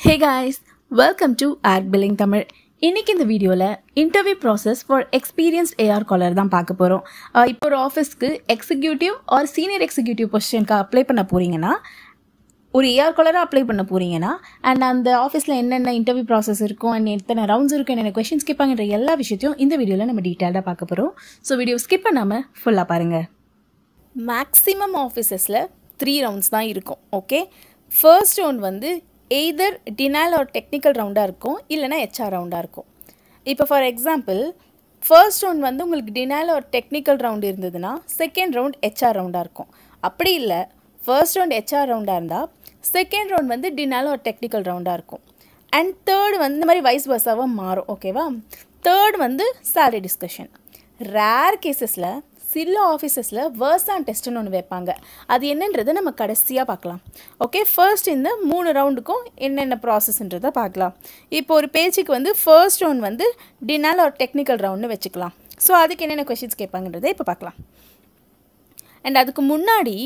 Hey guys, welcome to ARC Billing Tamil. இன்னைக்கு இந்த வீடியோல interview process for experienced AR caller தான் பார்க்க போகிறோம். இப்போ ஒரு ஆஃபீஸ்க்கு எக்ஸிக்யூட்டிவ் ஆர் சீனியர் எக்ஸிக்யூட்டிவ் பொசிஷனுக்கு அப்ளை பண்ண போகிறீங்கன்னா, ஒரு ஏஆர் காலராக அப்ளை பண்ண போகிறீங்கன்னா, அண்ட் அந்த ஆஃபீஸில் என்னென்ன இன்டர்வியூ ப்ராசஸ் இருக்கும் அண்ட் எத்தனை ரவுண்ட்ஸ் இருக்கும், என்னென்ன கொஷின்ஸ் கேட்பாங்கன்ற எல்லா விஷயத்தையும் இந்த வீடியோவில் நம்ம டீட்டெயில்டாக பார்க்க போகிறோம். ஸோ வீடியோ ஸ்கிப் பண்ணாமல் ஃபுல்லாக பாருங்கள். மேக்ஸிமம் ஆஃபீஸஸில் 3 ரவுண்ட்ஸ் தான் இருக்கும். ஓகே, ஃபர்ஸ்ட் ரவுண்ட் வந்து எய்தர் டினால் ஒரு டெக்னிக்கல் ரவுண்டாக இருக்கும், இல்லைனா ஹெச்ஆர் ரவுண்டாக இருக்கும். இப்போ ஃபார் எக்ஸாம்பிள் ஃபர்ஸ்ட் ரவுண்ட் வந்து உங்களுக்கு டினால் ஒரு டெக்னிக்கல் ரவுண்ட் இருந்ததுன்னா, செகண்ட் ரவுண்ட் ஹெச்ஆர் ரவுண்டாக இருக்கும். அப்படி இல்லை, ஃபர்ஸ்ட் ரவுண்ட் ஹெச்ஆர் ரவுண்டாக இருந்தால் செகண்ட் ரவுண்ட் வந்து டினால் ஒரு டெக்னிக்கல் ரவுண்டாக இருக்கும். அண்ட் தேர்ட் வந்து இந்த மாதிரி வைஸ் வர்ஸாவாக மாறும். ஓகேவா, தேர்ட் வந்து சேலரி டிஸ்கஷன். ரேர் கேசஸில் சில ஆஃபீஸஸில் வேர்ஸ் அண்ட் டெஸ்ட்டுன்னு ஒன்று வைப்பாங்க. அது என்னன்றதை நம்ம கடைசியாக பார்க்கலாம். ஓகே, ஃபர்ஸ்ட் இந்த 3 ரவுண்டுக்கும் என்னென்ன ப்ராசஸ்ன்றதை பார்க்கலாம். இப்போ ஒரு பேஜுக்கு வந்து ஃபர்ஸ்ட் ரவுண்ட் வந்து டினால் ஒரு டெக்னிக்கல் ரவுண்டுன்னு வச்சுக்கலாம். ஸோ அதுக்கு என்னென்ன கொஷின்ஸ் கேட்பாங்கன்றதை இப்போ பார்க்கலாம். அண்ட் அதுக்கு முன்னாடி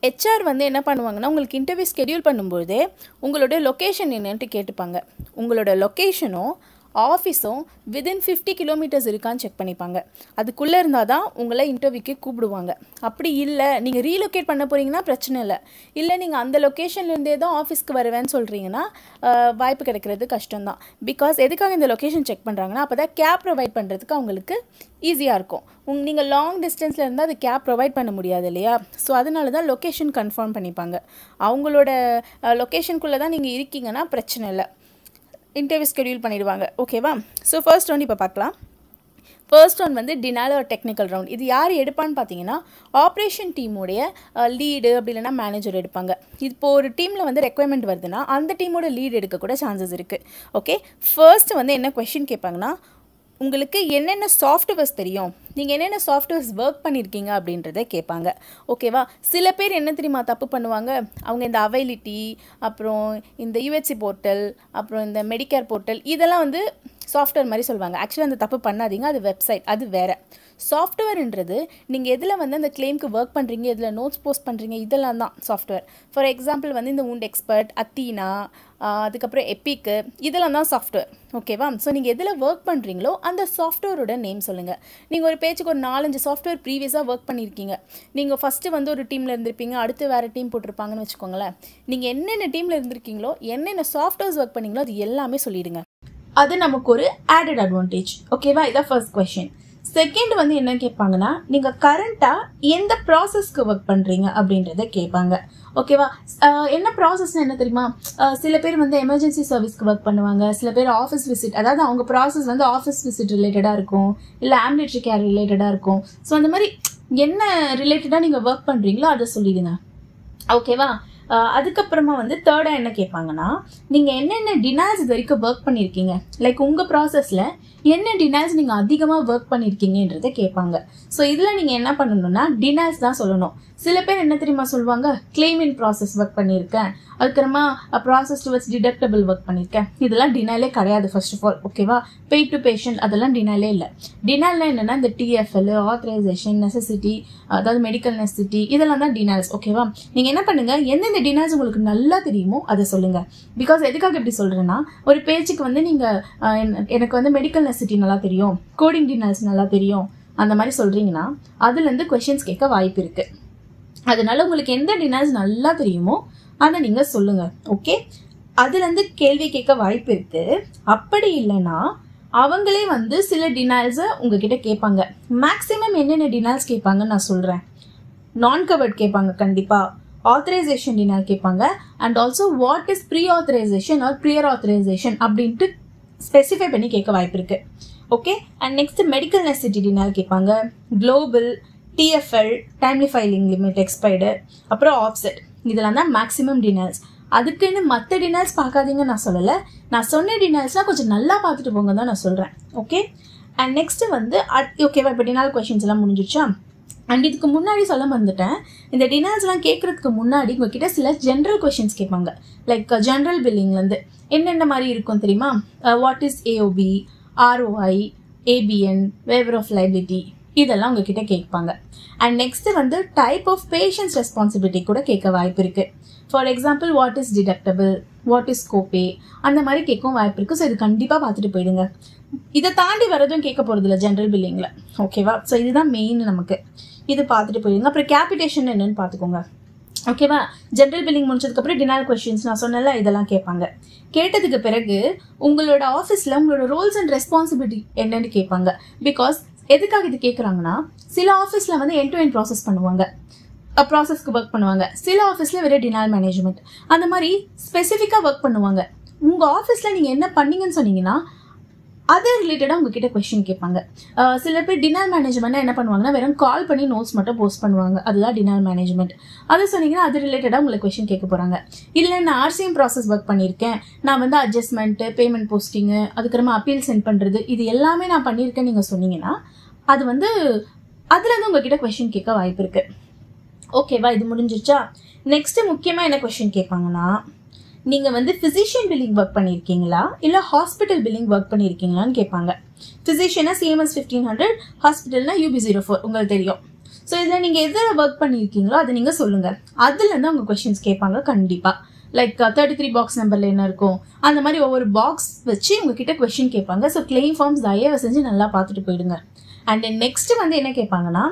ஹெச்ஆர் வந்து என்ன பண்ணுவாங்கன்னா, உங்களுக்கு இன்டர்வியூ ஸ்கெடியூல் பண்ணும்போதே உங்களோட லொக்கேஷன் என்னன்ட்டு கேட்டுப்பாங்க. உங்களோட லொக்கேஷனும் ஆஃபீஸும் வித்தின் 50 கிலோமீட்டர்ஸ் இருக்கான்னு செக் பண்ணிப்பாங்க. அதுக்குள்ளே இருந்தால் தான் உங்களை இன்டர்வியூக்கு கூப்பிடுவாங்க. அப்படி இல்லை, நீங்கள் ரீலொகேட் பண்ண போகிறீங்கன்னா பிரச்சனை இல்லை. இல்லை நீங்கள் அந்த லொக்கேஷன்லேருந்தே தான் ஆஃபீஸ்க்கு வருவேன்னு சொல்கிறீங்கன்னா வாய்ப்பு கிடைக்கிறது கஷ்டம்தான். பிகாஸ் எதுக்காக இந்த லொக்கேஷன் செக் பண்ணுறாங்கன்னா, அப்போ தான் கேப் ப்ரொவைட் பண்ணுறதுக்கு அவங்களுக்கு ஈஸியாக இருக்கும். நீங்கள் லாங் டிஸ்டன்ஸில் இருந்தால் அது கேப் ப்ரொவைட் பண்ண முடியாது இல்லையா? ஸோ அதனால தான் லொக்கேஷன் கன்ஃபார்ம் பண்ணிப்பாங்க. அவங்களோட லொக்கேஷனுக்குள்ளே தான் நீங்கள் இருக்கீங்கன்னா பிரச்சனை இல்லை, இன்டர்வியூ ஸ்கெடியூல் பண்ணிடுவாங்க. ஓகேவா, ஸோ ஃபர்ஸ்ட் ரவுண்ட் இப்போ பார்க்கலாம். ஃபர்ஸ்ட் ரவுண்ட் வந்து டினால் ஒரு டெக்னிக்கல் ரவுண்ட். இது யார் எடுப்பான்னு பார்த்தீங்கன்னா, ஆப்ரேஷன் டீமோடைய லீடு அப்படி இல்லைனா மேனேஜர் எடுப்பாங்க. இப்போது ஒரு டீமில் வந்து ரெக்குவயர்மெண்ட் வருதுன்னா அந்த டீமோட லீடு எடுக்கக்கூட சான்சஸ் இருக்குது. ஓகே, ஃபர்ஸ்ட் வந்து என்ன கொஷின் கேட்பாங்கன்னா, உங்களுக்கு என்னென்ன சாஃப்ட்வேர்ஸ் தெரியும், நீங்கள் என்னென்ன சாஃப்ட்வேர்ஸ் ஒர்க் பண்ணியிருக்கீங்க அப்படின்றத கேட்பாங்க. ஓகேவா, சில பேர் என்ன தெரியுமா தப்பு பண்ணுவாங்க, அவங்க இந்த அவைலிட்டி, அப்புறம் இந்த யூஹெச்சி போர்ட்டல், அப்புறம் இந்த மெடிக்கேர் போர்ட்டல், இதெல்லாம் வந்து சாஃப்ட்வேர் மாதிரி சொல்லுவாங்க. ஆக்சுவலாக அந்த தப்பு பண்ணாதீங்க, அது வெப்சைட், அது வேறு. சாஃப்ட்வேர்ன்றது நீங்கள் எதில் வந்து அந்த கிளைம்க்கு ஒர்க் பண்ணுறீங்க, எதில் நோட்ஸ் போஸ்ட் பண்ணுறீங்க, இதெல்லாம் தான் சாஃப்ட்வேர். ஃபார் எக்ஸாம்பிள் வந்து இந்த உண்ட் எக்ஸ்பர்ட், அத்தீனா, அதுக்கப்புறம் எப்பிக்கு, இதெல்லாம் தான் சாஃப்ட்வேர். ஓகேவா, ஸோ நீங்கள் எதில் ஒர்க் பண்ணுறீங்களோ அந்த சாஃப்ட்வேரோட நேம் சொல்லுங்கள். நீங்கள் ஒரு பேஜுக்கு ஒரு 4-5 சாஃப்ட்வேர் ப்ரீவியஸாக ஒர்க் பண்ணியிருக்கீங்க. நீங்கள் ஃபஸ்ட்டு வந்து ஒரு டீமில் இருந்திருப்பீங்க, அடுத்து வேறு டீம் போட்டிருப்பாங்கன்னு வச்சுக்கோங்களேன். நீங்கள் என்னென்ன டீமில் இருந்திருக்கீங்களோ, என்னென்ன சாஃப்ட்வேர்ஸ் ஒர்க் பண்ணீங்களோ அது எல்லாமே சொல்லிவிடுங்க. அது நமக்கு ஒரு ஆடட் அட்வான்டேஜ். ஓகேவா, இதான் ஃபர்ஸ்ட் கொஸ்டின். செகண்ட் வந்து என்ன கேட்பாங்கன்னா, நீங்கள் கரண்ட்டாக எந்த ப்ராசஸ்க்கு ஒர்க் பண்ணுறீங்க அப்படின்றத கேட்பாங்க. ஓகேவா, என்ன ப்ராசஸ்ன்னு என்ன தெரியுமா, சில பேர் வந்து எமர்ஜென்சி சர்வீஸ்க்கு ஒர்க் பண்ணுவாங்க, சில பேர் ஆஃபீஸ் விசிட், அதாவது அவங்க ப்ராசஸ் வந்து ஆஃபீஸ் விசிட் ரிலேட்டடாக இருக்கும், இல்லை ஆம்புலேட்டரி கேர் ரிலேட்டடாக இருக்கும். ஸோ அந்த மாதிரி என்ன ரிலேட்டடாக நீங்கள் ஒர்க் பண்ணுறீங்களோ அதை சொல்லிடுங்க. ஓகேவா, அதுக்கப்புறமா வந்து தேர்டாக என்ன கேட்பாங்கன்னா, நீங்கள் என்னென்ன டினால்ஸ் இது வரைக்கும் ஒர்க் பண்ணியிருக்கீங்க, லைக் உங்கள் ப்ராசஸில் என்ன டினால்ஸ் நீங்கள் அதிகமாக ஒர்க் பண்ணியிருக்கீங்கன்றதை கேட்பாங்க. ஸோ இதில் நீங்கள் என்ன பண்ணணும்னா டினால்ஸ் தான் சொல்லணும். சில பேர் என்ன தெரியுமா சொல்லுவாங்க, கிளைமிங் ப்ராசஸ் ஒர்க் பண்ணியிருக்கேன், அதுக்கப்புறமா ப்ராசஸ் டுவர்ட்ஸ் டிடக்டபிள் ஒர்க் பண்ணியிருக்கேன். இதெல்லாம் டினாலே கிடையாது ஃபர்ஸ்ட் ஆஃப் ஆல். ஓகேவா, பெய் டு பேஷண்ட் அதெல்லாம் டினாலே இல்லை. டினால்னா என்னென்னா இந்த டிஎஃப்எல், ஆத்தரைசேஷன், நெசசிட்டி, அதாவது மெடிக்கல் நெசசிட்டி, இதெல்லாம் தான் டினால்ஸ். ஓகேவா, நீங்கள் என்ன பண்ணுங்கள், எந்தெந்த டினால்ஸ் உங்களுக்கு நல்லா தெரியுமோ அதை சொல்லுங்கள். பிகாஸ் எதுக்காக எப்படி சொல்கிறேன்னா, ஒரு பேஜுக்கு வந்து நீங்கள் எனக்கு வந்து மெடிக்கல் நெசசிட்டி நல்லா தெரியும், கோடிங் டினால்ஸ் நல்லா தெரியும், அந்த மாதிரி சொல்கிறீங்கன்னா அதுலேருந்து கொஷின்ஸ் கேட்க வாய்ப்பு இருக்குது. அதனால உங்களுக்கு எந்த டினால்ஸ் நல்லா தெரியுமோ அதை நீங்கள் சொல்லுங்கள். ஓகே, அதுலேருந்து கேள்வி கேட்க வாய்ப்பு இருக்குது. அப்படி இல்லைன்னா அவங்களே வந்து சில டினால்ஸை உங்ககிட்ட கேட்பாங்க. மேக்ஸிமம் என்னென்ன டினால்ஸ் கேட்பாங்கன்னு நான் சொல்கிறேன். நான் கவர்ட் கேட்பாங்க கண்டிப்பாக, ஆத்தரைசேஷன் டினால் கேட்பாங்க, and also what is pre authorization or prior authorization அப்படின்ட்டு ஸ்பெசிஃபை பண்ணி கேட்க வாய்ப்பு இருக்குது. Okay, and next medical necessity denial கேட்பாங்க, global, TFL, timely filing limit, expired, அப்புறம் ஆஃப்செட், இதெல்லாம் தான் மேக்ஸிமம் டினால்ஸ். அதுக்குன்னு மற்ற டினால்ஸ் பார்க்காதீங்க நான் சொல்லலை, நான் சொன்ன டினால்ஸ்லாம் கொஞ்சம் நல்லா பார்த்துட்டு போங்க தான் நான் சொல்கிறேன். ஓகே, அண்ட் நெக்ஸ்ட்டு வந்து ஓகேவா, இப்போ டினால் கொஷின்ஸ் எல்லாம் முடிஞ்சிச்சா? அண்ட் இதுக்கு முன்னாடி சொல்ல வந்துட்டேன், இந்த டினால்ஸ்லாம் கேட்குறதுக்கு முன்னாடி உங்ககிட்ட சில ஜென்ரல் கொஷின்ஸ் கேட்பாங்க. லைக் ஜென்ரல் பில்லிங்லேருந்து என்னென்ன மாதிரி இருக்கும் தெரியுமா, what is AOB, ROI, ABN, waiver of liability, இதெல்லாம் உங்ககிட்ட கேட்பாங்க. அண்ட் நெக்ஸ்ட்டு வந்து டைப் ஆஃப் பேஷண்ட்ஸ் ரெஸ்பான்சிபிலிட்டி கூட கேட்க வாய்ப்பு இருக்குது. For example what is deductible, what is copay, அந்த மாதிரி கேட்கவும் வாய்ப்பு இருக்குது. ஸோ இது கண்டிப்பாக பார்த்துட்டு போயிடுங்க. இதை தாண்டி வரதும் கேட்க போகிறது இல்லை ஜென்ரல் பில்லிங்கில். ஓகேவா? ஸோ இதுதான் மெயின் நமக்கு. இது பார்த்துட்டு போயிடுங்க. அப்புறம் கேபிடேஷன் என்னன்னு பார்த்துக்கோங்க. ஓகேவா? ஜென்ரல் பில்லிங் முடிச்சதுக்கப்புறம் டினால் கொஸ்டின்ஸ் நான் சொன்னல இதெல்லாம் கேட்பாங்க. கேட்டதுக்கு பிறகு உங்களோட ஆஃபீஸில் உங்களோட ரோல்ஸ் அண்ட் ரெஸ்பான்சிபிலிட்டி என்னன்னு கேட்பாங்க. பிகாஸ் எதுக்காக இது கேட்குறாங்கன்னா, சில ஆஃபீஸில் வந்து எண்ட் டு எண்ட் ப்ராசஸ் பண்ணுவாங்க, ப்ராசஸ்க்கு ஒர்க் பண்ணுவாங்க. சில ஆஃபீஸில் வெறும் டினால் மேனேஜ்மெண்ட் அந்த மாதிரி ஸ்பெசிஃபிக்காக ஒர்க் பண்ணுவாங்க. உங்கள் ஆஃபீஸில் நீங்கள் என்ன பண்ணீங்கன்னு சொன்னீங்கன்னா அது ரிலேட்டடாக உங்ககிட்ட கொஸ்டின் கேட்பாங்க. சில பேர் டினால் மேனேஜ்மெண்ட்னா என்ன பண்ணுவாங்கன்னா வெறும் கால் பண்ணி நோட்ஸ் மட்டும் போஸ்ட் பண்ணுவாங்க. அதுதான் டினால் மேனேஜ்மெண்ட். அது சொன்னீங்கன்னா அது ரிலேட்டடாக உங்களுக்கு கொஸ்டின் கேட்க போகிறாங்க. இல்லை நான் ஆர்சிஎம் ப்ராசஸ் ஒர்க் பண்ணியிருக்கேன், நான் வந்து அட்ஜஸ்ட்மெண்ட்டு, பேமெண்ட் போஸ்டிங்கு, அதுக்கப்புறமா அப்பீல் சென்ட் பண்ணுறது, இது எல்லாமே நான் பண்ணியிருக்கேன் நீங்கள் சொன்னீங்கன்னா அது வந்து அதில் வந்து உங்ககிட்ட கொஸ்டின் கேட்க வாய்ப்பு இருக்குது. ஓகேவா? இது முடிஞ்சிருச்சா? நெக்ஸ்ட்டு முக்கியமாக என்ன கொஸ்டின் கேட்பாங்கன்னா, நீங்கள் வந்து ஃபிசிஷியன் பில்லிங் ஒர்க் பண்ணியிருக்கீங்களா இல்லை ஹாஸ்பிட்டல் பில்லிங் ஒர்க் பண்ணியிருக்கீங்களான்னு கேட்பாங்க. ஃபிசிஷியனா CMS 1500, ஹாஸ்பிட்டல்னா UB04 உங்களுக்கு தெரியும். ஸோ இதில் நீங்கள் எதில் ஒர்க் பண்ணியிருக்கீங்களோ அதை நீங்கள் சொல்லுங்கள். அதுலேருந்து அவங்க கொஸ்டின்ஸ் கேட்பாங்க கண்டிப்பாக. லைக் 33 பாக்ஸ் நம்பரில் என்ன இருக்கும் அந்த மாதிரி ஒவ்வொரு பாக்ஸ் வச்சு உங்ககிட்ட கொஸ்டின் கேட்பாங்க. ஸோ கிளைம் ஃபார்ம்ஸ் தயவு செஞ்சு நல்லா பார்த்துட்டு போயிடுங்க. அண்ட் நெக்ஸ்ட் வந்து என்ன கேட்பாங்கன்னா,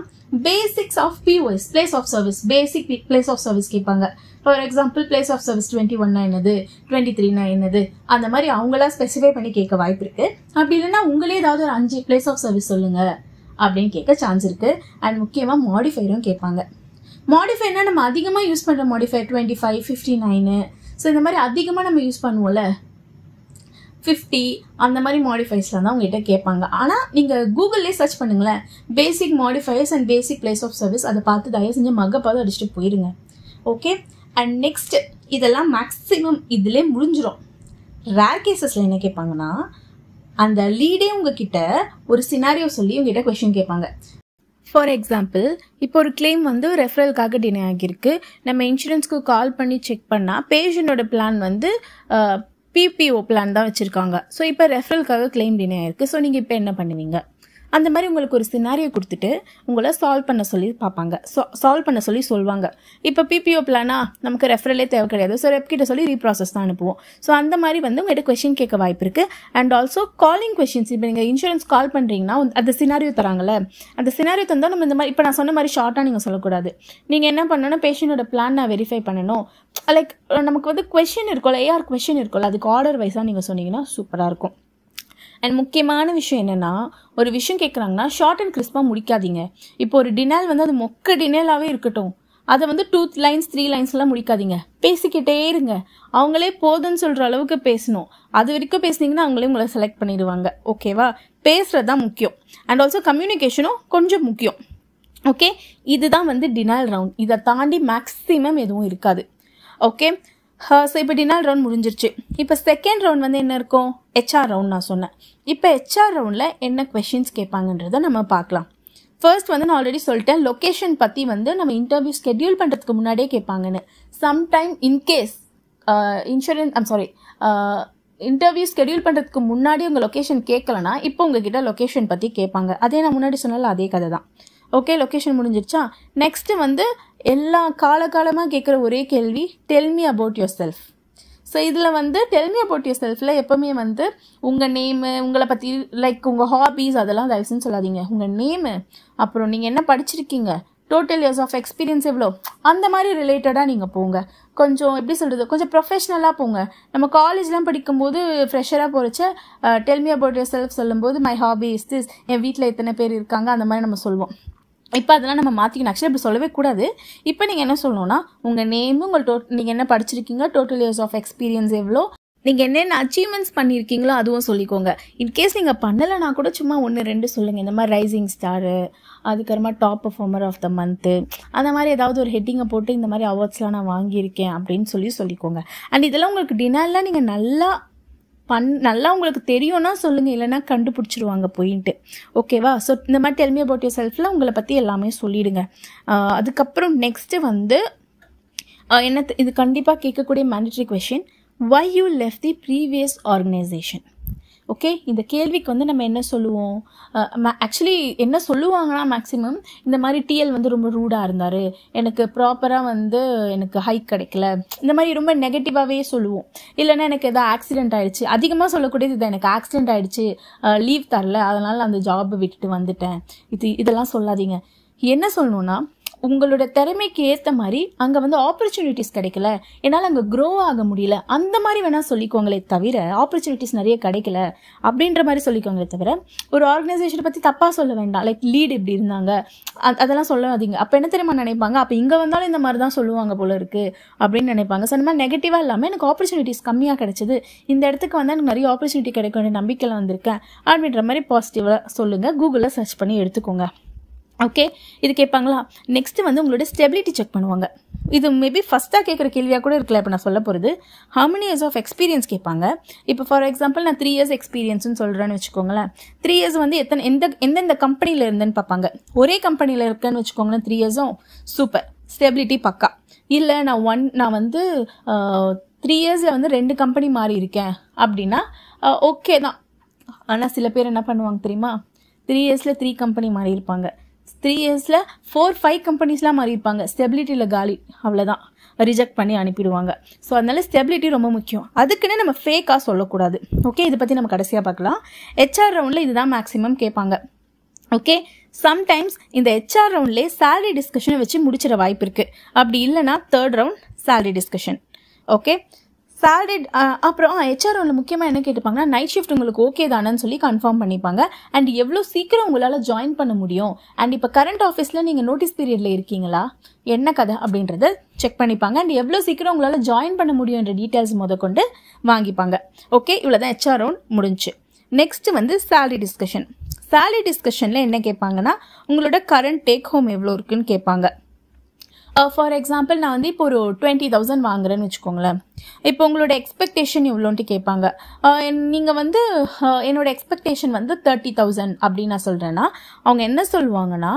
basics of POS, place of service, basic place of service கேட்பாங்க. For example place of service 21 என்னது, 23 என்னது, அந்த மாதிரி அவங்களா ஸ்பெசிஃபை பண்ணி கேட்க வாய்ப்பு இருக்கு. அப்படி இல்லைன்னா உங்களே ஏதாவது ஒரு 5 பிளேஸ் ஆஃப் சர்வீஸ் சொல்லுங்க அப்படின்னு கேட்க சான்ஸ் இருக்கு. அண்ட் முக்கியமாக மாடிஃபைரும் கேட்பாங்க. மாடிஃபைனா நம்ம அதிகமாக யூஸ் பண்ணுற மாடிஃபை 25, 59. ஸோ இந்த மாதிரி அதிகமாக நம்ம யூஸ் பண்ணுவோம்ல 50 அந்த மாதிரி மாடிஃபைஸ்லாம் தான் உங்ககிட்ட கேட்பாங்க. ஆனால் நீங்கள் கூகுள்லேயே சர்ச் பண்ணுங்களேன், basic modifies and basic place of service, அதை பார்த்து தயவு செஞ்சு மகப்பாவது அடிச்சுட்டு போயிடுங்க. ஓகே? அண்ட் நெக்ஸ்ட் இதெல்லாம் மேக்ஸிமம் இதிலே முடிஞ்சிடும். ரேர் கேசஸில் என்ன கேட்பாங்கன்னா, அந்த லீடே உங்ககிட்ட ஒரு சினாரியோ சொல்லி உங்ககிட்ட கொஸ்டின் கேட்பாங்க. ஃபார் எக்ஸாம்பிள், இப்போ ஒரு கிளைம் வந்து ரெஃபரலுக்காக டினை ஆகியிருக்கு. நம்ம இன்சூரன்ஸ்க்கு கால் பண்ணி செக் பண்ணால் பேஷண்டோட பிளான் வந்து PPO பிளான் தான் வச்சுருக்காங்க. ஸோ இப்போ ரெஃபரலுக்காக கிளைம் டினை ஆகிருக்கு. ஸோ நீங்கள் இப்போ என்ன பண்ணுவீங்க? அந்த மாதிரி உங்களுக்கு ஒரு சினாரியோ கொடுத்துட்டு உங்களை சால்வ் பண்ண சொல்லி பார்ப்பாங்க. சால்வ் பண்ண சொல்லி சொல்லுவாங்க. இப்போ PPO பிளானா நமக்கு ரெஃபரலே தேவை கிடையாது. ஸோ ரெப்கிட்ட சொல்லி ரீப்ராசஸ் தான் அனுப்புவோம். ஸோ அந்த மாதிரி வந்து உங்கள்கிட்ட கொஸ்டின் கேட்க வாய்ப்பு இருக்குது. And also calling questions. இப்போ நீங்கள் இன்சூரன்ஸ் கால் பண்ணுறீங்கன்னா அந்த சினாரியோ தராங்கல்ல, அந்த சினாரியோ தந்தால் நம்ம இந்த மாதிரி இப்போ நான் சொன்ன மாதிரி ஷார்ட்டாக நீங்கள் சொல்லக்கூடாது. நீங்கள் என்ன பண்ணணும், பேஷண்டோட பிளான் நான் வெரிஃபை பண்ணணும். லைக் நமக்கு வந்து கொஸ்டின் இருக்கும்ல, AR கொஸ்டின் இருக்கும்ல, அதுக்கு ஆர்டர் வைஸாக நீங்கள் சொன்னீங்கன்னா சூப்பராக இருக்கும். அண்ட் முக்கியமான விஷயம் என்னென்னா, ஒரு விஷயம் கேட்குறாங்கன்னா ஷார்ட் அண்ட் கிறிஸ்பாக முடிக்காதீங்க. இப்போ ஒரு டினால் வந்து அது மொக்க டினேலாகவே இருக்கட்டும், அதை வந்து 2 lines 3 linesலாம் முடிக்காதீங்க. பேசிக்கிட்டே இருங்க. அவங்களே போதுன்னு சொல்கிற அளவுக்கு பேசணும். அது வரைக்கும் பேசுனீங்கன்னா அவங்களே உங்களை செலக்ட் பண்ணிடுவாங்க. ஓகேவா? பேசுகிறது தான் முக்கியம். அண்ட் ஆல்சோ கம்யூனிகேஷனும் கொஞ்சம் முக்கியம். ஓகே? இதுதான் வந்து டினால் ரவுண்ட். இதை தாண்டி மேக்ஸிமம் எதுவும் இருக்காது. ஓகே? ஸோ இப்போ டினால் ரவுண்ட் முடிஞ்சிருச்சு. இப்போ செகண்ட் ரவுண்ட் வந்து என்ன இருக்கும்? HR ரவுண்ட் நான் சொன்னேன். இப்போ HR ரவுண்டில் என்ன கொஷின்ஸ் கேட்பாங்கன்றதை நம்ம பார்க்கலாம். ஃபர்ஸ்ட் வந்து நான் ஆல்ரெடி சொல்லிட்டேன், லொக்கேஷன் பற்றி வந்து நம்ம இன்டர்வியூ ஸ்கெட்யூல் பண்ணுறதுக்கு முன்னாடியே கேட்பாங்கன்னு. சம்டைம் இன்கேஸ் இன்டர்வியூ ஸ்கெட்யூல் பண்ணுறதுக்கு முன்னாடி உங்கள் லொக்கேஷன் கேட்கலன்னா இப்போ உங்ககிட்ட லொக்கேஷன் பற்றி கேட்பாங்க. அதே நான் முன்னாடி சொன்னால அதே கதை தான். ஓகே? லொக்கேஷன் முடிஞ்சிருச்சா? நெக்ஸ்ட்டு வந்து எல்லா காலகாலமாக கேட்குற ஒரே கேள்வி, del me about your self. So இதில் வந்து டெல் மீ அபவுட் யுவர் செல்ஃபில் எப்போவுமே வந்து உங்கள் நேமு, உங்களை பற்றி, லைக் உங்கள் ஹாபீஸ், அதெல்லாம் தயவுசெய்து சொல்லாதீங்க. உங்கள் நேமு, அப்புறம் நீங்கள் என்ன படிச்சிருக்கீங்க, டோட்டல் இயர்ஸ் ஆஃப் எக்ஸ்பீரியன்ஸ் எவ்வளோ, அந்த மாதிரி ரிலேட்டடாக நீங்கள் போங்க. கொஞ்சம் எப்படி சொல்கிறது, கொஞ்சம் ப்ரொஃபஷ்னலாக போங்க. நம்ம காலேஜ்லாம் படிக்கும்போது ஃப்ரெஷராக போகிறச்ச tell me about yourself சொல்லும்போது மை ஹாபி இஸ் திஸ், என் வீட்டில் எத்தனை பேர் இருக்காங்க, அந்த மாதிரி நம்ம சொல்லுவோம். இப்போ அதெல்லாம் நம்ம மாற்றிக்கணும். ஆக்சுவலி அப்படி சொல்லவே கூடாது. இப்போ நீங்கள் என்ன சொல்லணும்னா, உங்கள் நேமு, நீங்கள் என்ன படிச்சிருக்கீங்க, டோட்டல் இயர்ஸ் ஆஃப் எக்ஸ்பீரியன்ஸ் எவ்வளோ, நீங்கள் என்னென்ன அச்சீவ்மெண்ட்ஸ் பண்ணியிருக்கீங்களோ அதுவும் சொல்லிக்கோங்க. இன்கேஸ் நீங்கள் பண்ணலைன்னா கூட சும்மா 1-2 சொல்லுங்கள். இந்த மாதிரி ரைசிங் ஸ்டாரு, அதுக்கப்புறமா top performer of the month, அந்த மாதிரி ஏதாவது ஒரு ஹெட்டிங்கை போட்டு இந்த மாதிரி அவார்ட்ஸ்லாம் நான் வாங்கியிருக்கேன் அப்படின்னு சொல்லிக்கோங்க. அண்ட் இதெல்லாம் உங்களுக்கு டினரில் நீங்கள் நல்லா உங்களுக்கு தெரியும்னா சொல்லுங்கள், இல்லைனா கண்டுபிடிச்சிருவாங்க போயின்ட்டு. ஓகேவா? ஸோ இந்த மாதிரி டெல் மீ அபவுட் யுவர் செல்ஃபில் உங்களை பற்றி எல்லாமே சொல்லிவிடுங்க. அதுக்கப்புறம் நெக்ஸ்ட்டு வந்து இது கண்டிப்பாக கேட்கக்கூடிய mandatory question, why you left the previous organization. Okay, இந்த கேள்விக்கு வந்து நம்ம என்ன சொல்லுவோம்? ஆக்சுவலி என்ன சொல்லுவாங்கன்னா மேக்ஸிமம் இந்த மாதிரி டிஎல் வந்து ரொம்ப ரூடாக இருந்தார், எனக்கு ப்ராப்பராக வந்து எனக்கு ஹைக் கிடைக்கல, இந்த மாதிரி ரொம்ப நெகட்டிவாகவே சொல்லுவோம். இல்லைன்னா எனக்கு எதாவது ஆக்சிடென்ட் ஆகிடுச்சு, அதிகமாக சொல்லக்கூடியது இதை, எனக்கு ஆக்சிடென்ட் ஆகிடுச்சு, லீவ் தரல, அதனால் அந்த ஜாபை விட்டுட்டு வந்துட்டேன். இதெல்லாம் சொல்லாதீங்க. என்ன சொல்லணும்னா, உங்களோட திறமைக்கு ஏற்ற மாதிரி அங்கே வந்து ஆப்பர்ச்சுனிட்டிஸ் கிடைக்கல, என்னால் அங்கே க்ரோ ஆக முடியல, அந்த மாதிரி வேணால் சொல்லிக்கோங்களே தவிர, ஆப்பர்ச்சுனிட்டிஸ் நிறைய கிடைக்கல அப்படின்ற மாதிரி சொல்லிக்கோங்களே தவிர, ஒரு ஆர்கனைசேஷனை பற்றி தப்பாக சொல்ல வேண்டாம். லைக் லீட் இப்படி இருந்தாங்க அதெல்லாம் சொல்லாதீங்க. அப்போ என்ன தெரியுமா நினைப்பாங்க, அப்போ இங்கே வந்தாலும் இந்த மாதிரி தான் சொல்லுவாங்க போல இருக்குது அப்படின்னு நினைப்பாங்க. ஸோ இந்த மாதிரி நெகட்டிவாக இல்லாமல் எனக்கு ஆப்பர்ச்சுனிட்டிஸ் கம்மியாக கிடைச்சிது, இந்த இடத்துக்கு வந்து எனக்கு நிறைய ஆப்பர்ச்சுனிட்டி கிடைக்க வேண்டிய நம்பிக்கையில் வந்திருக்கேன் அப்படின்ற மாதிரி பாசிட்டிவாக சொல்லுங்கள். கூகுளில் சர்ச் பண்ணி எடுத்துக்கோங்க. ஓகே, இது கேட்பாங்களா? நெக்ஸ்ட்டு வந்து உங்களோட ஸ்டெபிலிட்டி செக் பண்ணுவாங்க. இது மேபி ஃபஸ்ட்டாக கேட்குற கேள்வியாக கூட இருக்கல. இப்போ நான் சொல்ல போகிறது how many years of experience கேட்பாங்க. இப்போ ஃபார் எக்ஸாம்பிள் நான் 3 years எக்ஸ்பீரியன்ஸ்னு சொல்கிறேன்னு வச்சுக்கோங்களேன். 3 years வந்து எந்தெந்த கம்பெனியில் இருந்தேன்னு பார்ப்பாங்க. ஒரே கம்பெனியில் இருக்கேன்னு வச்சுக்கோங்களேன், 3 yearsம் சூப்பர், ஸ்டெபிலிட்டி பக்கா. இல்லை நான் வந்து 3 yearsல வந்து 2 கம்பெனி மாறி இருக்கேன் அப்படின்னா ஓகே தான். ஆனால் சில பேர் என்ன பண்ணுவாங்க தெரியுமா, 3 yearsல 3 கம்பெனி மாறி இருப்பாங்க, 3 yearsல 4-5 கம்பெனிஸ்லாம் மாறி இருப்பாங்க. ஸ்டெபிலிட்டியில் காலி, அவ்வளோதான், ரிஜெக்ட் பண்ணி அனுப்பிடுவாங்க. ஸோ அதனால ஸ்டெபிலிட்டி ரொம்ப முக்கியம். அதுக்குன்னு நம்ம ஃபேக்காக சொல்லக்கூடாது. ஓகே, இதை பற்றி நம்ம கடைசியாக பார்க்கலாம். ஹெச்ஆர் ரவுண்டில் இதுதான் மேக்ஸிமம் கேட்பாங்க. ஓகே, சம்டைம்ஸ் இந்த ஹெச்ஆர் ரவுண்ட்லேயே சேலரி டிஸ்கஷனை வச்சு முடிச்சிட வாய்ப்பு இருக்குது. அப்படி இல்லைனா 3rd round salary discussion. Okay, salary அப்புறம் ஹெச்ஆர் ரவுண்டில் முக்கியமாக என்ன கேட்டுப்பாங்கன்னா, நைட் ஷிஃப்ட் உங்களுக்கு ஓகே தானேன்னு சொல்லி கன்ஃபார்ம் பண்ணிப்பாங்க. அண்ட் எவ்வளோ சீக்கிரம் உங்களால் ஜாயின் பண்ண முடியும், அண்ட் இப்போ கரண்ட் ஆஃபீஸில் நீங்கள் நோட்டீஸ் பீரியடில் இருக்கீங்களா, என்ன கதை அப்படின்றத செக் பண்ணிப்பாங்க. அண்ட் எவ்வளோ சீக்கிரம் உங்களால் ஜாயின் பண்ண முடியுன்ற டீட்டெயில்ஸ் கொண்டு வாங்கிப்பாங்க. ஓகே, இவ்வளோ தான் ஹெச்ஆர் ரவுண்ட் முடிஞ்சு. நெக்ஸ்ட் வந்து சேலரி டிஸ்கஷன். சேலரி டிஸ்கஷனில் என்ன கேட்பாங்கன்னா, உங்களோட கரண்ட் டேக் ஹோம் எவ்வளோ இருக்குன்னு கேட்பாங்க. ஃபார் எக்ஸாம்பிள் நான் வந்து இப்போ ஒரு 20,000 வாங்குறேன்னு வச்சுக்கோங்களேன். இப்போ உங்களோட எக்ஸ்பெக்டேஷன் எவ்வளோன்ட்டு கேட்பாங்க. நீங்கள் வந்து என்னோட எக்ஸ்பெக்டேஷன் வந்து 30,000 அப்படின்னு நான் சொல்கிறேன்னா, அவங்க என்ன சொல்லுவாங்கன்னா,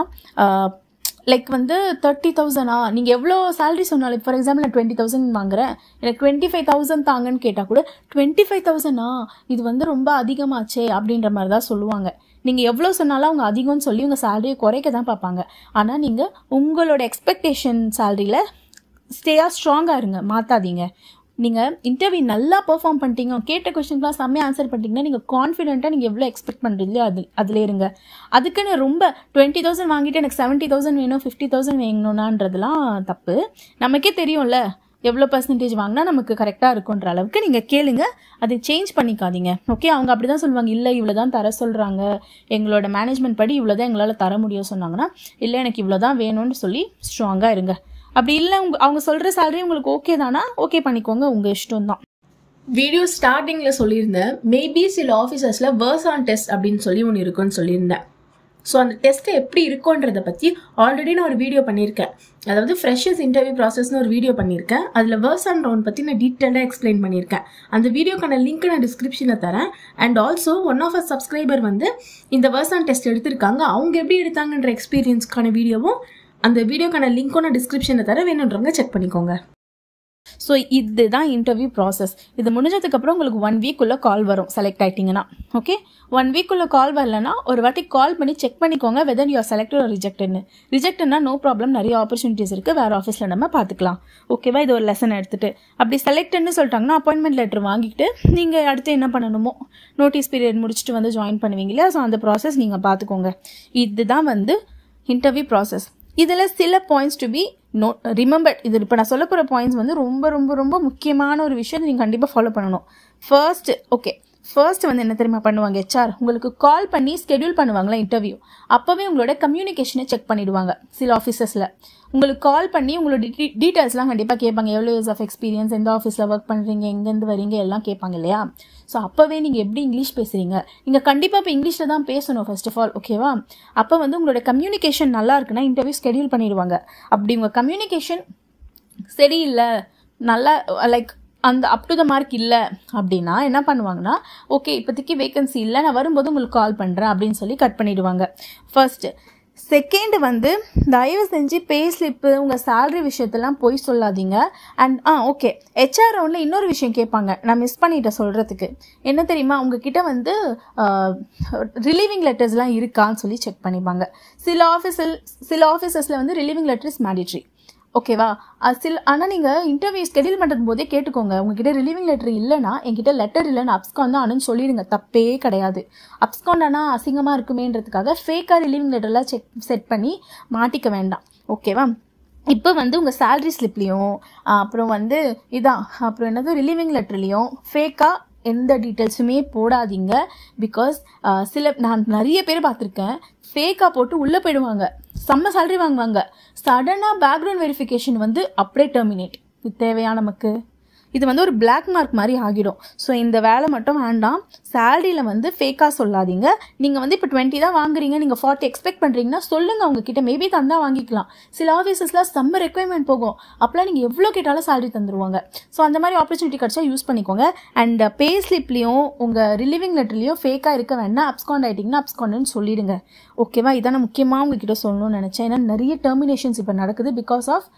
லைக் வந்து 30,000 நீங்கள் எவ்வளோ சேலரி சொன்னாலும், ஃபார் எக்ஸாம்பிள் நான் 20,000 வாங்குறேன், எனக்கு 25,000 தாங்கன்னு கேட்டால் கூட 25,000 இது வந்து ரொம்ப அதிகமாச்சே அப்படின்ற மாதிரி தான் சொல்லுவாங்க. நீங்கள் எவ்வளோ சொன்னாலும் அவங்க அதிகம்னு சொல்லி உங்கள் சேலரியை குறைக்க தான் பார்ப்பாங்க. ஆனால் நீங்கள் உங்களோட எக்ஸ்பெக்டேஷன் சேலரியில் ஸ்ட்ராங்காக இருங்க, மாற்றாதீங்க. நீங்கள் இன்டர்வியூ நல்லா பெர்ஃபார்ம் பண்ணிட்டீங்க, கேட்ட கொஸ்டின்லாம் செம்மையாக ஆன்சர் பண்ணிட்டீங்கன்னா, நீங்கள் கான்ஃபிடென்ட்டாக நீங்கள் எவ்வளோ எக்ஸ்பெக்ட் பண்ணுறீங்களோ அதில் இருங்க. அதுக்குன்னு ரொம்ப 20,000 வாங்கிட்டு எனக்கு 70,000 வேணும், 50,000 வேணும்னான்றதுலாம் தப்பு. நமக்கே தெரியும்ல எவ்வளோ பர்சன்டேஜ் வாங்கினா நமக்கு கரெக்டாக இருக்குன்ற அளவுக்கு நீங்கள் கேளுங்க, அதை சேஞ்ச் பண்ணிக்காதீங்க. ஓகே, அவங்க அப்படி தான் சொல்லுவாங்க, இல்லை இவ்வளோ தான் தர சொல்கிறாங்க, எங்களோட மேனேஜ்மெண்ட் படி இவ்வளோ தான் எங்களால் தர முடியும் சொன்னாங்கன்னா, இல்லை எனக்கு இவ்வளோ தான் வேணும்னு சொல்லி ஸ்ட்ராங்காக இருங்க. அப்படி இல்லை அவங்க சொல்கிற சேலரி உங்களுக்கு ஓகே தானா, ஓகே பண்ணிக்கோங்க, உங்கள் இஷ்டம் தான். வீடியோ ஸ்டார்டிங்கில் சொல்லியிருந்தேன், மேபி சில ஆஃபீஸர்ஸில் வேர்சான் டெஸ்ட் அப்படின்னு சொல்லி ஒன்று இருக்குன்னு சொல்லியிருந்தேன். ஸோ அந்த டெஸ்ட்டு எப்படி இருக்குன்றதை பற்றி ஆல்ரெடி நான் ஒரு வீடியோ பண்ணியிருக்கேன். அதாவது ஃப்ரெஷர்ஸ் இன்டர்வியூ ப்ராசஸ்னு ஒரு வீடியோ பண்ணியிருக்கேன். அதில் வேர்சான் ரவுண்ட் பற்றி நான் டீட்டெயிலாக எக்ஸ்பிளைன் பண்ணியிருக்கேன். அந்த வீடியோக்கான லிங்க் நான் டிஸ்கிரிப்ஷனில் தரேன். And also one of a subscriber வந்து இந்த வேர்சான் டெஸ்ட் எடுத்திருக்காங்க, அவங்க எப்படி எடுத்தாங்கன்ற எக்ஸ்பீரியன்ஸ்க்கான வீடியோவும், அந்த வீடியோக்கான லிங்க்கும் நான் டிஸ்கிரிப்ஷனில் தரேன், வேணுன்றவங்க செக் பண்ணிக்கோங்க. ஸோ இதுதான் இன்டர்வியூ ப்ராசஸ். இது முடிஞ்சதுக்கப்புறம் உங்களுக்கு 1 வீக்குள்ளே கால் வரும் செலக்ட் ஆகிட்டிங்கன்னா. ஓகே, 1 வீக்குள்ளே கால் வரலன்னா ஒரு வாட்டி கால் பண்ணி செக் பண்ணிக்கோங்க whether you are selected or ரிஜெக்டட்னு. ரிஜெக்ட்னா நோ ப்ராப்ளம், நிறைய ஆப்பர்ச்சுனிட்டிஸ் இருக்குது, வேறு ஆஃபீஸில் நம்ம பார்த்துக்கலாம். ஓகேவா, இது ஒரு லெசன் எடுத்துகிட்டு. அப்படி செலக்டட்னு சொல்லிட்டாங்கன்னா அப்பாயின்மெண்ட் லெட்டர் வாங்கிட்டு நீங்கள் அடுத்து என்ன பண்ணணுமோ நோட்டீஸ் பீரியட் முடிச்சுட்டு வந்து ஜாயின் பண்ணுவீங்களா. ஸோ அந்த ப்ராசஸ் நீங்கள் பார்த்துக்கோங்க. இதுதான் வந்து இன்டர்வியூ ப்ராசஸ். இதில் சில பாயிண்ட்ஸ் டு பி ரிமெம்பர். இது இப்போ நான் சொல்ல போகிற பாயிண்ட்ஸ் வந்து ரொம்ப ரொம்ப ரொம்ப முக்கியமான ஒரு விஷயம், நீங்கள் கண்டிப்பாக ஃபாலோ பண்ணணும். ஃபர்ஸ்ட் வந்து என்ன தெரியுமா பண்ணுவாங்க, ஹெச்ஆர் உங்களுக்கு கால் பண்ணி ஸ்கெடியூல் பண்ணுவாங்களா இன்டர்வியூ. அப்போவே உங்களோட கம்யூனிகேஷனை செக் பண்ணிவிடுவாங்க. சில ஆஃபீஸஸில் உங்களுக்கு கால் பண்ணி உங்களோட டீட்டெயில்ஸ்லாம் கண்டிப்பாக கேட்பாங்க. எவ்வளோ இயர்ஸ் ஆஃப் எக்ஸ்பீரியன்ஸ், எந்த ஆஃபீஸில் ஒர்க் பண்ணுறீங்க, எங்கேருந்து வரீங்க எல்லாம் கேட்பாங்க இல்லையா. ஸோ அப்போவே நீங்கள் எப்படி இங்கிலீஷ் பேசுகிறீங்க, நீங்கள் கண்டிப்பாக இப்போ இங்கிலீஷில் தான் பேசணும் ஃபர்ஸ்ட் ஆஃப் ஆல். ஓகேவா, அப்போ வந்து உங்களோட கம்யூனிகேஷன் நல்லா இருக்குன்னா இன்டர்வியூ ஸ்கெடியூல் பண்ணிடுவாங்க. அப்படி உங்கள் கம்யூனிகேஷன் சரியில்லை, நல்லா லைக் அந்த அப் டு த மார்க் இல்லை அப்படின்னா என்ன பண்ணுவாங்கன்னா, ஓகே இப்போதைக்கு வேகன்சி இல்லை, நான் வரும்போது உங்களுக்கு கால் பண்ணுறேன் அப்படின்னு சொல்லி கட் பண்ணிவிடுவாங்க. ஃபர்ஸ்ட்டு செகண்ட் வந்து தயவு செஞ்சு பே ஸ்லிப்பு உங்கள் சேலரி விஷயத்தெல்லாம் போய் சொல்லாதீங்க. அண்ட் ஓகே, ஹெச்ஆர் ரவுண்டில் இன்னொரு விஷயம் கேட்பாங்க, நான் மிஸ் பண்ணிட்டேன் சொல்கிறதுக்கு. என்ன தெரியுமா, உங்ககிட்ட வந்து ரிலீவிங் லெட்டர்ஸ்லாம் இருக்கான்னு சொல்லி செக் பண்ணிப்பாங்க. சில ஆஃபீஸஸில் வந்து ரிலீவிங் லெட்டர் இஸ் மேண்டிட்ரி. ஓகேவா? ஆனால் நீங்கள் இன்டர்வியூ ஸ்கெடியூல் பண்ணுறது போதே கேட்டுக்கோங்க, உங்ககிட்ட ரிலீவிங் லெட்டர் இல்லைனா என்கிட்ட லெட்டர் இல்லைன்னு அப்ஸ்கான் தான் ஆனுன்னு சொல்லிடுங்க. தப்பே கிடையாது. அப்ஸ்கான் ஆனால் அசிங்கமாக இருக்குமேன்றதுக்காக ஃபேக்காக ரிலீவிங் லெட்டர்லாம் செட் பண்ணி மாட்டிக்க வேண்டாம். ஓகேவா? இப்போ வந்து உங்கள் சேலரி ஸ்லிப்லேயும் அப்புறம் வந்து அப்புறம் என்னது ரிலீவிங் லெட்டர்லேயும் ஃபேக்காக எந்த டீட்டெயில்ஸுமே போடாதீங்க. பிகாஸ் நான் நிறைய பேர் பார்த்துருக்கேன், ஃபேக்காக போட்டு உள்ளே போயிடுவாங்க, செம்ம சேலரி வாங்குவாங்க, சடனாக பேக்ரவுண்ட் வெரிஃபிகேஷன் வந்து அப்படியே டெர்மினேட். இது தேவையா நமக்கு? இது வந்து ஒரு பிளாக் மார்க் மாதிரி ஆகிடும். ஸோ இந்த வேலை மட்டும் வேண்டாம். சேலரியில் வந்து ஃபேக்காக சொல்லாதீங்க. நீங்கள் வந்து இப்போ 20 தான் வாங்குறீங்க, நீங்கள் 40 எக்ஸ்பெக்ட் பண்ணுறீங்கன்னா சொல்லுங்கள் அவங்கக்கிட்ட, மேபி தந்தா வாங்கிக்கலாம். சில ஆஃபீஸஸில் செம்ம ரெக்குவயர்மெண்ட் போகும், அப்போலாம் நீங்கள் எவ்வளோ கேட்டாலும் சேலரி தந்துடுவாங்க. ஸோ அந்த மாதிரி ஆப்பர்ச்சுனிட்டி கிடச்சா யூஸ் பண்ணிக்கோங்க. அண்ட் பே ஸ்லிப்லேயும் உங்கள் ரிலீவிங் லெட்டர்லேயும் ஃபேக்காக இருக்க வேண்டாம். அப்ஸ்காண்ட் ஆகிட்டிங்கன்னா அப்ஸ்காண்டுன்னு சொல்லிடுங்க. ஓகேவா? இதான் நான் முக்கியமாக உங்ககிட்ட சொல்லணும்னு நினச்சேன். ஏன்னா நிறைய டெர்மினேஷன்ஸ் இப்போ நடக்குது because of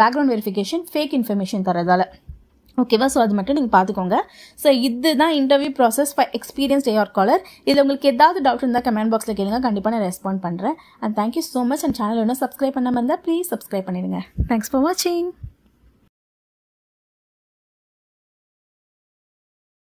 background verification fake information தரதால. ஓகேவா? ஸோ அது மட்டும் நீங்கள் பார்த்துக்கோங்க. ஸோ இதுதான் interview process for experienced AR caller. இதில் உங்களுக்கு ஏதாவது டவுட் இருந்தால் கமெண்ட் பாக்ஸில் கேளுங்க, கண்டிப்பாக நான் ரெஸ்பாண்ட் பண்ணுறேன். And thank you so much. And channel ஒன்றும் சப்ஸ்கிரைப் பண்ணாமல் இருந்தால் ப்ளீஸ் சப்ஸ்கிரைப் பண்ணிடுங்க. தேங்க்ஸ் ஃபார் வாட்சிங்.